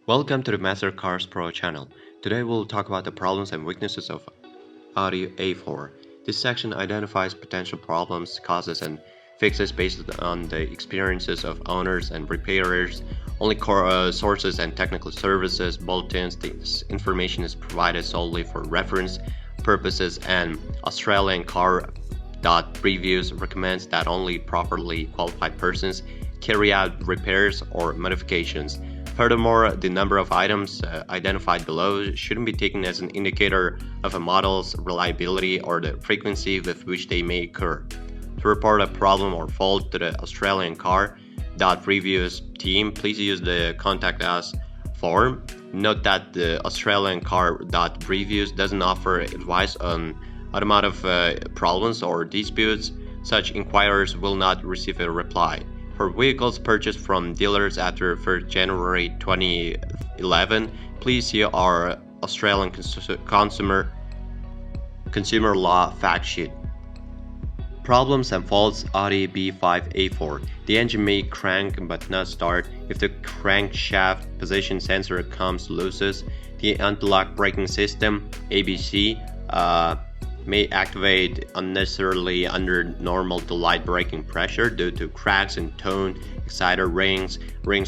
Welcome to the Master Cars Pro channel. Today we'll talk about the problems and weaknesses of Audi A4. This section identifies potential problems, causes, and fixes based on the experiences of owners and repairers. Only sources and technical services, bulletins. This information is provided solely for reference purposes, and Australian Car Reviews recommends that only properly qualified persons carry out repairs or modifications. Furthermore, the number of items identified below shouldn't be taken as an indicator of a model's reliability or the frequency with which they may occur. To report a problem or fault to the Australian Car Reviews team, please use the Contact Us form. Note that the Australian Car Reviews doesn't offer advice on automotive problems or disputes. Such inquiries will not receive a reply. For vehicles purchased from dealers after 1st January 2011, please see our Australian consumer law fact sheet. Problems and faults Audi B5 A4. The engine may crank but not start. If the crankshaft position sensor comes loose, the anti-lock braking system (ABC) may activate unnecessarily under normal to light braking pressure due to cracks in tone exciter rings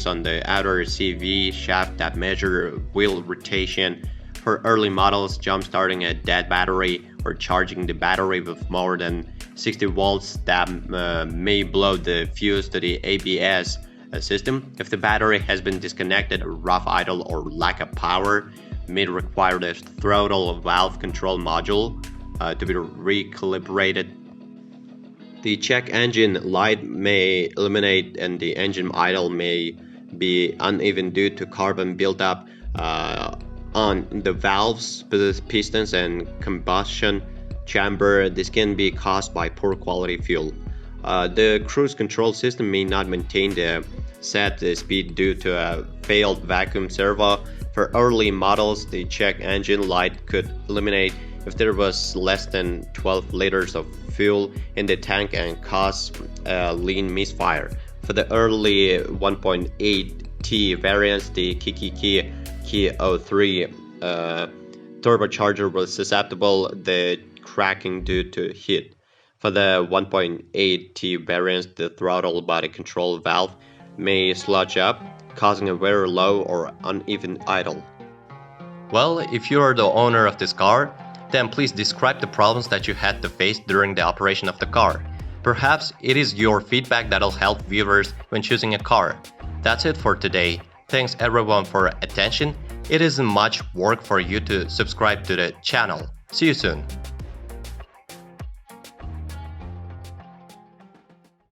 on the outer CV shaft that measure wheel rotation. For early models, jump-starting a dead battery or charging the battery with more than 60 volts that may blow the fuse to the ABS system. If the battery has been disconnected, rough idle, or lack of power may require the throttle valve control module to be recalibrated. The check engine light may illuminate and the engine idle may be uneven due to carbon buildup on the valves, pistons, and combustion chamber. This can be caused by poor quality fuel. The cruise control system may not maintain the set speed due to a failed vacuum servo. For early models, the check engine light could illuminate if there was less than 12 liters of fuel in the tank and cause a lean misfire. For the early 1.8T variants, the Key 03 turbocharger was susceptible to cracking due to heat. For the 1.8T variants, the throttle body control valve may sludge up, causing a very low or uneven idle. Well, if you are the owner of this car, then please describe the problems that you had to face during the operation of the car. Perhaps it is your feedback that'll help viewers when choosing a car. That's it for today. Thanks everyone for attention. It isn't much work for you to subscribe to the channel. See you soon.